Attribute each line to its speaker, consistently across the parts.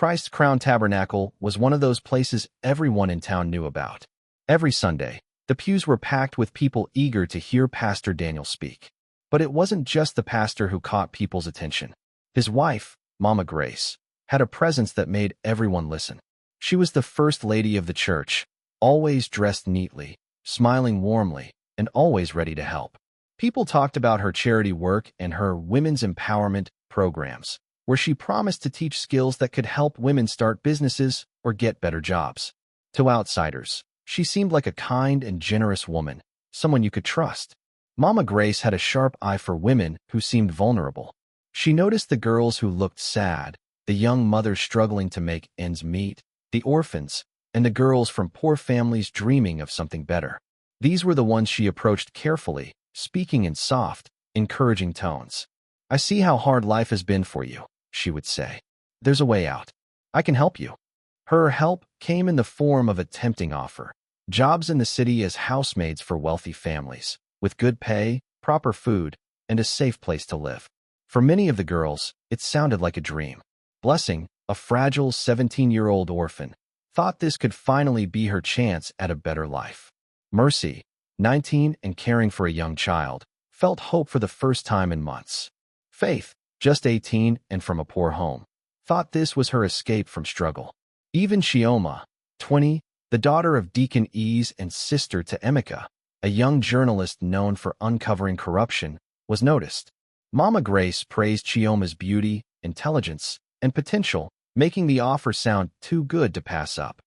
Speaker 1: Christ Crown Tabernacle was one of those places everyone in town knew about. Every Sunday, the pews were packed with people eager to hear Pastor Daniel speak. But it wasn't just the pastor who caught people's attention. His wife, Mama Grace, had a presence that made everyone listen. She was the first lady of the church, always dressed neatly, smiling warmly, and always ready to help. People talked about her charity work and her women's empowerment programs, where she promised to teach skills that could help women start businesses or get better jobs. To outsiders, she seemed like a kind and generous woman, someone you could trust. Mama Grace had a sharp eye for women who seemed vulnerable. She noticed the girls who looked sad, the young mothers struggling to make ends meet, the orphans, and the girls from poor families dreaming of something better. These were the ones she approached carefully, speaking in soft, encouraging tones. "I see how hard life has been for you," she would say. "There's a way out. I can help you." Her help came in the form of a tempting offer: jobs in the city as housemaids for wealthy families, with good pay, proper food, and a safe place to live. For many of the girls, it sounded like a dream. Blessing, a fragile 17-year-old orphan, thought this could finally be her chance at a better life. Mercy, 19 and caring for a young child, felt hope for the first time in months. Faith, just 18 and from a poor home, thought this was her escape from struggle. Even Chioma, 20, the daughter of Deacon Ease and sister to Emeka, a young journalist known for uncovering corruption, was noticed. Mama Grace praised Chioma's beauty, intelligence, and potential, making the offer sound too good to pass up.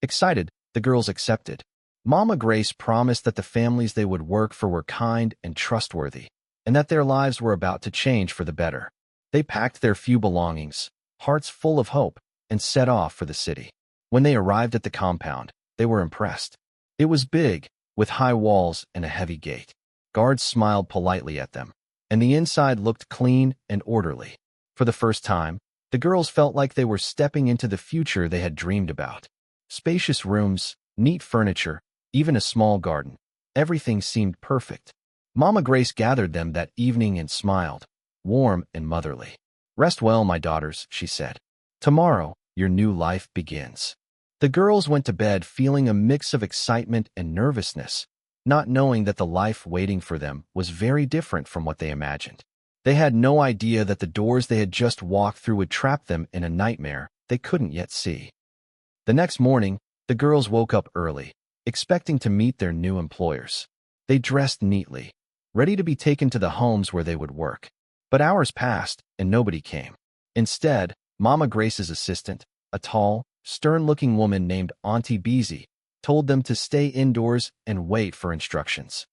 Speaker 1: Excited, the girls accepted. Mama Grace promised that the families they would work for were kind and trustworthy, and that their lives were about to change for the better. They packed their few belongings, hearts full of hope, and set off for the city. When they arrived at the compound, they were impressed. It was big, with high walls and a heavy gate. Guards smiled politely at them, and the inside looked clean and orderly. For the first time, the girls felt like they were stepping into the future they had dreamed about. Spacious rooms, neat furniture, even a small garden. Everything seemed perfect. Mama Grace gathered them that evening and smiled, warm and motherly. "Rest well, my daughters," she said. "Tomorrow, your new life begins." The girls went to bed feeling a mix of excitement and nervousness, not knowing that the life waiting for them was very different from what they imagined. They had no idea that the doors they had just walked through would trap them in a nightmare they couldn't yet see. The next morning, the girls woke up early, expecting to meet their new employers. They dressed neatly, ready to be taken to the homes where they would work. But hours passed, and nobody came. Instead, Mama Grace's assistant, a tall, stern-looking woman named Auntie Beezy, told them to stay indoors and wait for instructions.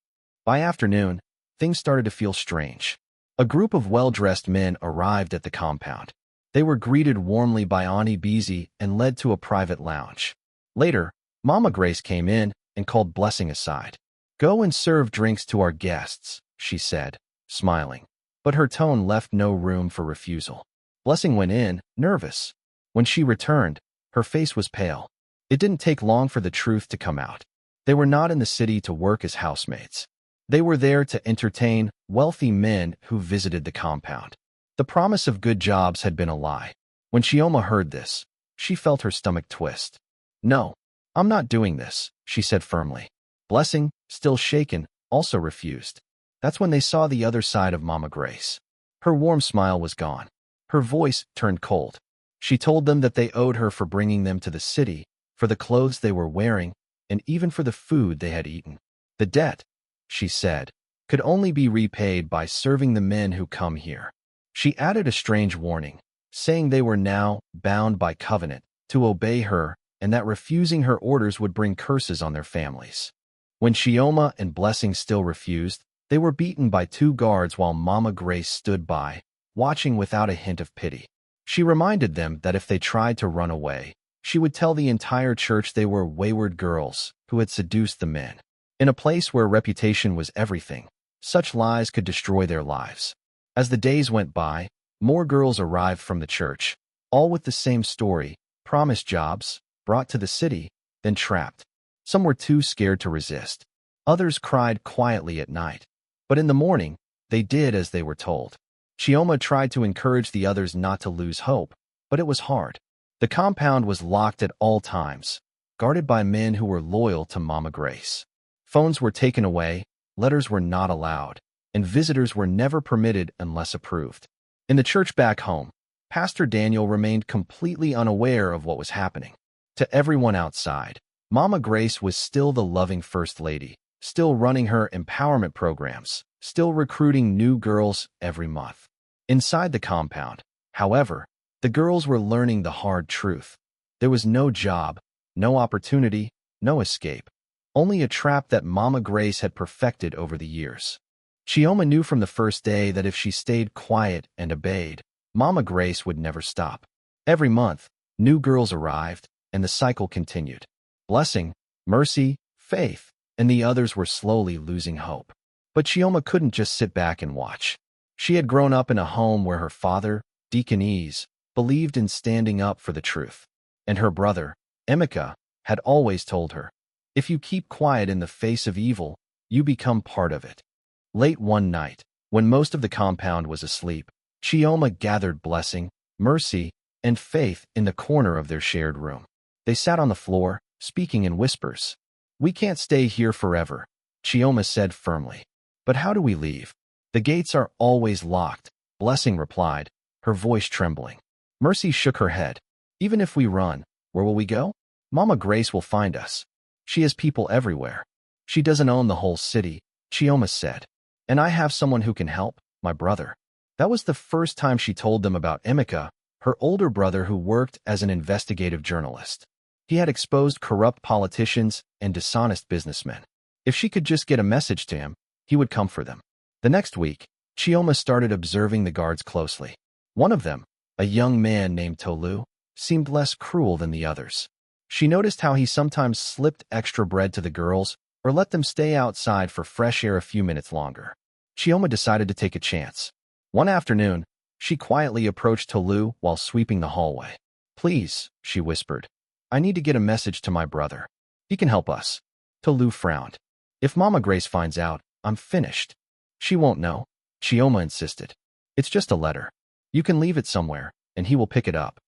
Speaker 1: By afternoon, things started to feel strange. A group of well-dressed men arrived at the compound. They were greeted warmly by Auntie Beezy and led to a private lounge. Later, Mama Grace came in and called Blessing aside. "Go and serve drinks to our guests," she said, smiling. But her tone left no room for refusal. Blessing went in, nervous. When she returned, her face was pale. It didn't take long for the truth to come out. They were not in the city to work as housemaids. They were there to entertain wealthy men who visited the compound. The promise of good jobs had been a lie. When Chioma heard this, she felt her stomach twist. "No, I'm not doing this," she said firmly. Blessing, still shaken, also refused. That's when they saw the other side of Mama Grace. Her warm smile was gone. Her voice turned cold. She told them that they owed her for bringing them to the city, for the clothes they were wearing, and even for the food they had eaten. The debt, she said, could only be repaid by serving the men who come here. She added a strange warning, saying they were now bound by covenant to obey her and that refusing her orders would bring curses on their families. When Chioma and Blessing still refused, they were beaten by 2 guards while Mama Grace stood by, watching without a hint of pity. She reminded them that if they tried to run away, she would tell the entire church they were wayward girls who had seduced the men. In a place where reputation was everything, such lies could destroy their lives. As the days went by, more girls arrived from the church, all with the same story: promised jobs, brought to the city, then trapped. Some were too scared to resist. Others cried quietly at night. But in the morning, they did as they were told. Chioma tried to encourage the others not to lose hope, but it was hard. The compound was locked at all times, guarded by men who were loyal to Mama Grace. Phones were taken away, letters were not allowed, and visitors were never permitted unless approved. In the church back home, Pastor Daniel remained completely unaware of what was happening. To everyone outside, Mama Grace was still the loving First Lady, still running her empowerment programs, still recruiting new girls every month. Inside the compound, however, the girls were learning the hard truth. There was no job, no opportunity, no escape. Only a trap that Mama Grace had perfected over the years. Chioma knew from the first day that if she stayed quiet and obeyed, Mama Grace would never stop. Every month, new girls arrived, and the cycle continued. Blessing, Mercy, Faith, and the others were slowly losing hope. But Chioma couldn't just sit back and watch. She had grown up in a home where her father, Deacon Ease, believed in standing up for the truth. And her brother, Emeka, had always told her, if you keep quiet in the face of evil, you become part of it. Late one night, when most of the compound was asleep, Chioma gathered Blessing, Mercy, and Faith in the corner of their shared room. They sat on the floor, speaking in whispers. We can't stay here forever, Chioma said firmly. But how do we leave? The gates are always locked, Blessing replied, her voice trembling. Mercy shook her head. Even if we run, where will we go? Mama Grace will find us. She has people everywhere. She doesn't own the whole city, Chioma said. And I have someone who can help, my brother. That was the first time she told them about Emeka, her older brother who worked as an investigative journalist. He had exposed corrupt politicians and dishonest businessmen. If she could just get a message to him, he would come for them. The next week, Chioma started observing the guards closely. One of them, a young man named Tolu, seemed less cruel than the others. She noticed how he sometimes slipped extra bread to the girls or let them stay outside for fresh air a few minutes longer. Chioma decided to take a chance. One afternoon, she quietly approached Tolu while sweeping the hallway. Please, she whispered. I need to get a message to my brother. He can help us. Tolu frowned. If Mama Grace finds out, I'm finished. She won't know, Chioma insisted. It's just a letter. You can leave it somewhere, and he will pick it up.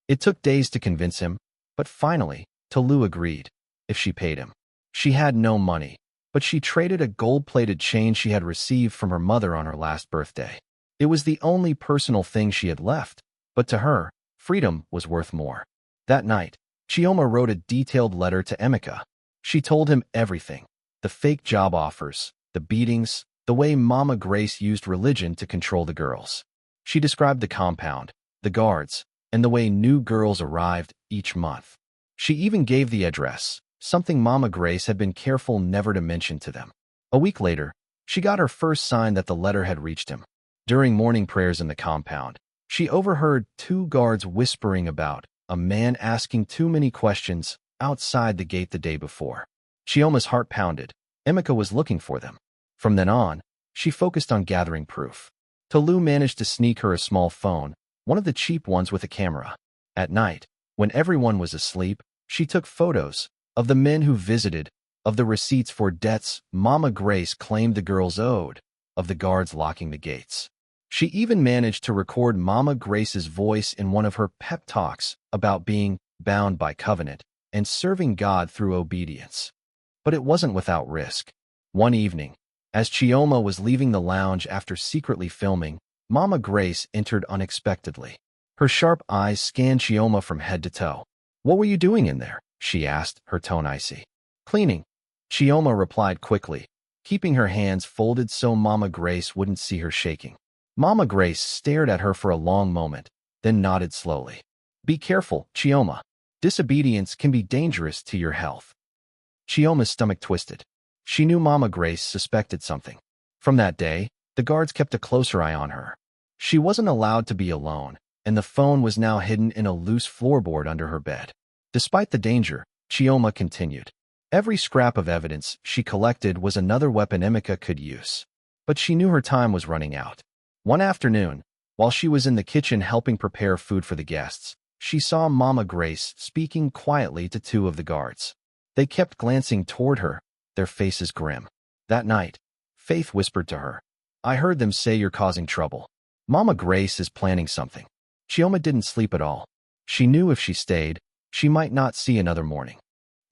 Speaker 1: It took days to convince him, but finally, Tolu agreed, if she paid him. She had no money, but she traded a gold-plated chain she had received from her mother on her last birthday. It was the only personal thing she had left, but to her, freedom was worth more. That night, Chioma wrote a detailed letter to Emeka. She told him everything, the fake job offers, the beatings, the way Mama Grace used religion to control the girls. She described the compound, the guards, and the way new girls arrived each month. She even gave the address, something Mama Grace had been careful never to mention to them. A week later, she got her first sign that the letter had reached him. During morning prayers in the compound, she overheard two guards whispering about a man asking too many questions outside the gate the day before. Chioma's heart pounded. Emeka was looking for them. From then on, she focused on gathering proof. Tolu managed to sneak her a small phone, one of the cheap ones with a camera. At night, when everyone was asleep, she took photos of the men who visited, of the receipts for debts Mama Grace claimed the girls owed, of the guards locking the gates. She even managed to record Mama Grace's voice in one of her pep talks about being bound by covenant and serving God through obedience. But it wasn't without risk. One evening, as Chioma was leaving the lounge after secretly filming, Mama Grace entered unexpectedly. Her sharp eyes scanned Chioma from head to toe. What were you doing in there? She asked, her tone icy. Cleaning. Chioma replied quickly, keeping her hands folded so Mama Grace wouldn't see her shaking. Mama Grace stared at her for a long moment, then nodded slowly. Be careful, Chioma. Disobedience can be dangerous to your health. Chioma's stomach twisted. She knew Mama Grace suspected something. From that day, the guards kept a closer eye on her. She wasn't allowed to be alone, and the phone was now hidden in a loose floorboard under her bed. Despite the danger, Chioma continued. Every scrap of evidence she collected was another weapon Emeka could use. But she knew her time was running out. One afternoon, while she was in the kitchen helping prepare food for the guests, she saw Mama Grace speaking quietly to two of the guards. They kept glancing toward her, their faces grim. That night, Faith whispered to her, I heard them say you're causing trouble. Mama Grace is planning something. Chioma didn't sleep at all. She knew if she stayed, she might not see another morning.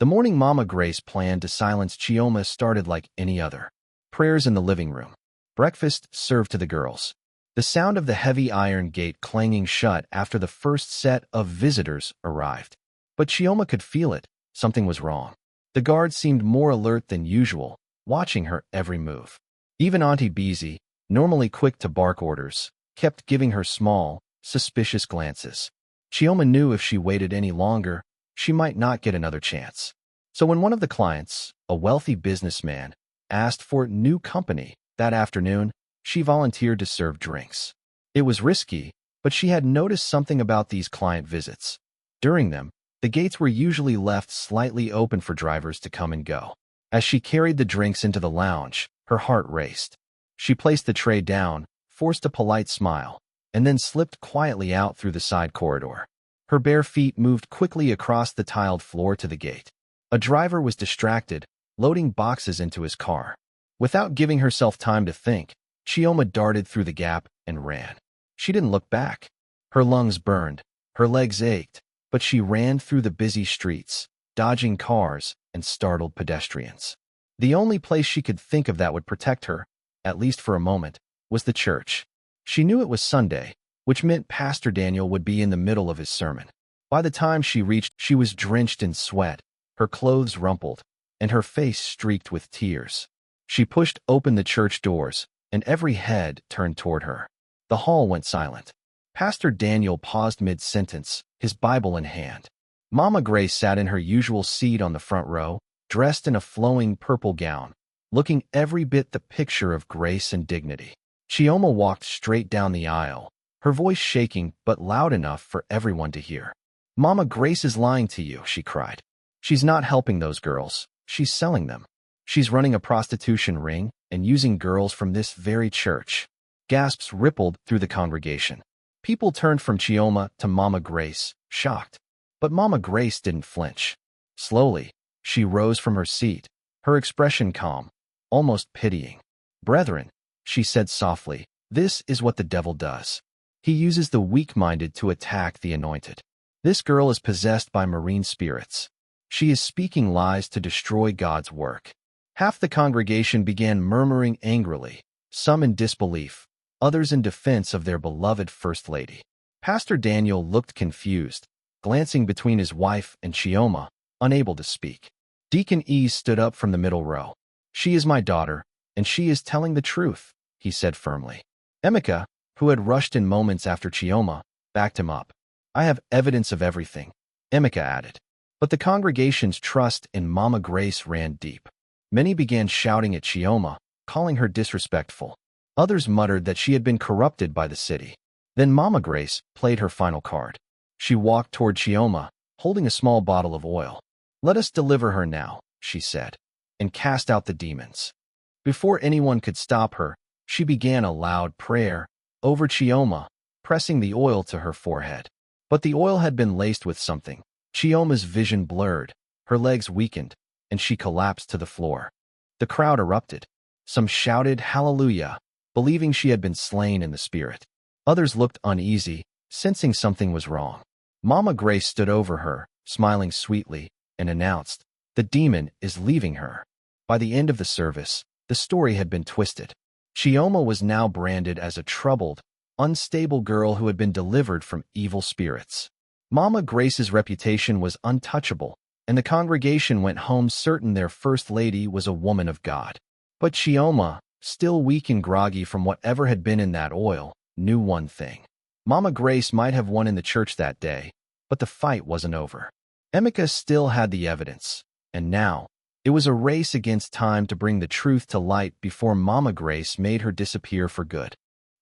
Speaker 1: The morning Mama Grace planned to silence Chioma started like any other. Prayers in the living room. Breakfast served to the girls. The sound of the heavy iron gate clanging shut after the first set of visitors arrived. But Chioma could feel it. Something was wrong. The guards seemed more alert than usual, watching her every move. Even Auntie Beezy, normally quick to bark orders, kept giving her small, suspicious glances. Chioma knew if she waited any longer, she might not get another chance. So when one of the clients, a wealthy businessman, asked for new company that afternoon, she volunteered to serve drinks. It was risky, but she had noticed something about these client visits. During them, the gates were usually left slightly open for drivers to come and go. As she carried the drinks into the lounge, her heart raced. She placed the tray down, forced a polite smile, and then slipped quietly out through the side corridor. Her bare feet moved quickly across the tiled floor to the gate. A driver was distracted, loading boxes into his car. Without giving herself time to think, Chioma darted through the gap and ran. She didn't look back. Her lungs burned, her legs ached, but she ran through the busy streets, dodging cars and startled pedestrians. The only place she could think of that would protect her, at least for a moment, was the church. She knew it was Sunday, which meant Pastor Daniel would be in the middle of his sermon. By the time she reached, she was drenched in sweat, her clothes rumpled, and her face streaked with tears. She pushed open the church doors, and every head turned toward her. The hall went silent. Pastor Daniel paused mid-sentence, his Bible in hand. Mama Grace sat in her usual seat on the front row, dressed in a flowing purple gown, looking every bit the picture of grace and dignity. Chioma walked straight down the aisle, her voice shaking but loud enough for everyone to hear. "Mama Grace is lying to you," she cried. "She's not helping those girls. She's selling them. She's running a prostitution ring and using girls from this very church." Gasps rippled through the congregation. People turned from Chioma to Mama Grace, shocked. But Mama Grace didn't flinch. Slowly, she rose from her seat, her expression calm, almost pitying. "Brethren," she said softly, "this is what the devil does. He uses the weak-minded to attack the anointed. This girl is possessed by marine spirits. She is speaking lies to destroy God's work." Half the congregation began murmuring angrily, some in disbelief, others in defense of their beloved First Lady. Pastor Daniel looked confused, glancing between his wife and Chioma, unable to speak. Deacon E stood up from the middle row. "She is my daughter, and she is telling the truth," he said firmly. Emeka, who had rushed in moments after Chioma, backed him up. "I have evidence of everything," Emeka added. But the congregation's trust in Mama Grace ran deep. Many began shouting at Chioma, calling her disrespectful. Others muttered that she had been corrupted by the city. Then Mama Grace played her final card. She walked toward Chioma, holding a small bottle of oil. "Let us deliver her now," she said, "and cast out the demons." Before anyone could stop her, she began a loud prayer over Chioma, pressing the oil to her forehead. But the oil had been laced with something. Chioma's vision blurred, her legs weakened, and she collapsed to the floor. The crowd erupted. Some shouted hallelujah, believing she had been slain in the spirit. Others looked uneasy, sensing something was wrong. Mama Grace stood over her, smiling sweetly, and announced, "The demon is leaving her." By the end of the service, the story had been twisted. Chioma was now branded as a troubled, unstable girl who had been delivered from evil spirits. Mama Grace's reputation was untouchable, and the congregation went home certain their First Lady was a woman of God. But Chioma, still weak and groggy from whatever had been in that oil, knew one thing. Mama Grace might have won in the church that day, but the fight wasn't over. Emeka still had the evidence, and now, it was a race against time to bring the truth to light before Mama Grace made her disappear for good.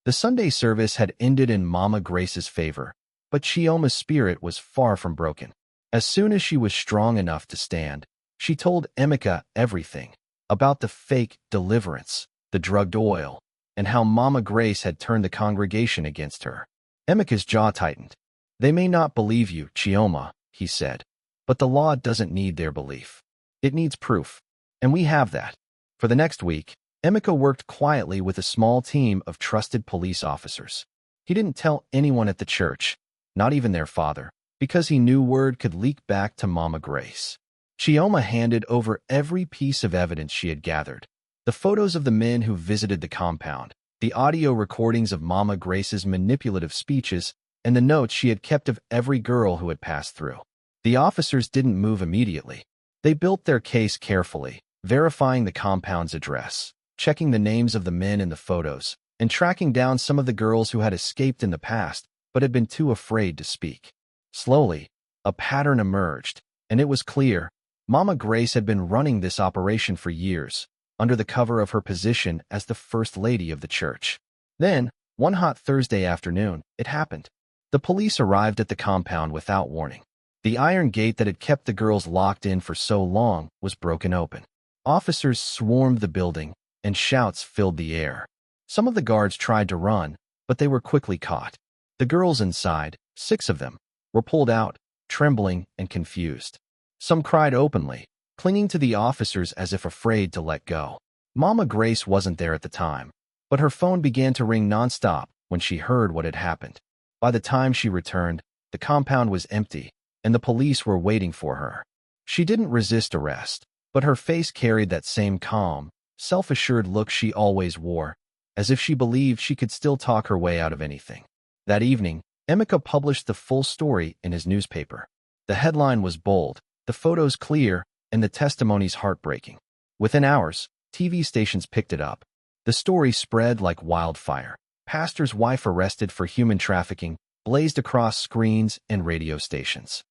Speaker 1: The Sunday service had ended in Mama Grace's favor, but Chioma's spirit was far from broken. As soon as she was strong enough to stand, she told Emeka everything about the fake deliverance, the drugged oil, and how Mama Grace had turned the congregation against her. Emeka's jaw tightened. "They may not believe you, Chioma," he said, "but the law doesn't need their belief. It needs proof, and we have that." For the next week, Emeka worked quietly with a small team of trusted police officers. He didn't tell anyone at the church, not even their father, because he knew word could leak back to Mama Grace. Chioma handed over every piece of evidence she had gathered. The photos of the men who visited the compound, the audio recordings of Mama Grace's manipulative speeches, and the notes she had kept of every girl who had passed through. The officers didn't move immediately. They built their case carefully, verifying the compound's address, checking the names of the men in the photos, and tracking down some of the girls who had escaped in the past but had been too afraid to speak. Slowly, a pattern emerged, and it was clear. Mama Grace had been running this operation for years, under the cover of her position as the First Lady of the church. Then, one hot Thursday afternoon, it happened. The police arrived at the compound without warning. The iron gate that had kept the girls locked in for so long was broken open. Officers swarmed the building, and shouts filled the air. Some of the guards tried to run, but they were quickly caught. The girls inside, 6 of them, were pulled out, trembling and confused. Some cried openly, clinging to the officers as if afraid to let go. Mama Grace wasn't there at the time, but her phone began to ring nonstop when she heard what had happened. By the time she returned, the compound was empty, and the police were waiting for her. She didn't resist arrest, but her face carried that same calm, self-assured look she always wore, as if she believed she could still talk her way out of anything. That evening, Emeka published the full story in his newspaper. The headline was bold, the photos clear, and the testimonies heartbreaking. Within hours, TV stations picked it up. The story spread like wildfire. Pastor's wife arrested for human trafficking blazed across screens and radio stations.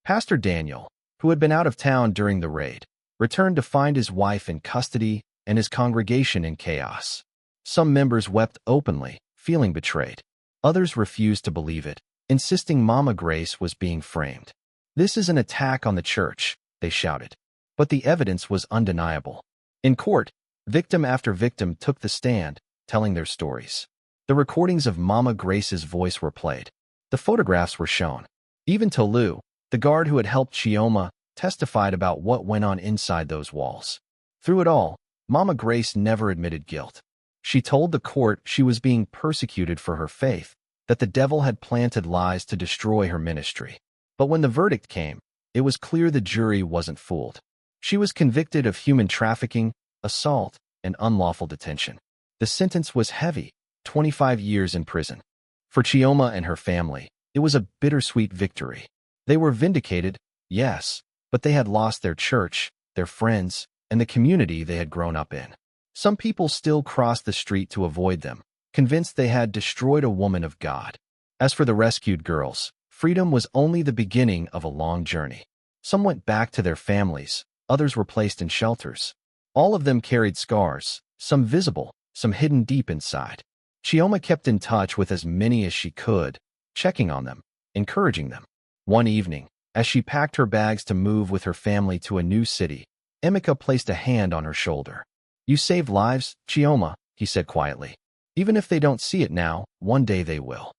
Speaker 1: Pastor Daniel, who had been out of town during the raid, returned to find his wife in custody and his congregation in chaos. Some members wept openly, feeling betrayed. Others refused to believe it, insisting Mama Grace was being framed. "This is an attack on the church," they shouted. But the evidence was undeniable. In court, victim after victim took the stand, telling their stories. The recordings of Mama Grace's voice were played. The photographs were shown. Even Tolu, the guard who had helped Chioma, testified about what went on inside those walls. Through it all, Mama Grace never admitted guilt. She told the court she was being persecuted for her faith, that the devil had planted lies to destroy her ministry. But when the verdict came, it was clear the jury wasn't fooled. She was convicted of human trafficking, assault, and unlawful detention. The sentence was heavy, 25 years in prison. For Chioma and her family, it was a bittersweet victory. They were vindicated, yes, but they had lost their church, their friends, and the community they had grown up in. Some people still crossed the street to avoid them, convinced they had destroyed a woman of God. As for the rescued girls, freedom was only the beginning of a long journey. Some went back to their families, others were placed in shelters. All of them carried scars, some visible, some hidden deep inside. Chioma kept in touch with as many as she could, checking on them, encouraging them. One evening, as she packed her bags to move with her family to a new city, Emeka placed a hand on her shoulder. "You saved lives, Chioma," he said quietly. "Even if they don't see it now, one day they will."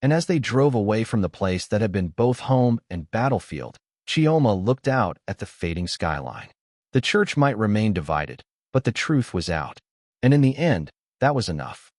Speaker 1: And as they drove away from the place that had been both home and battlefield, Chioma looked out at the fading skyline. The church might remain divided, but the truth was out. And in the end, that was enough.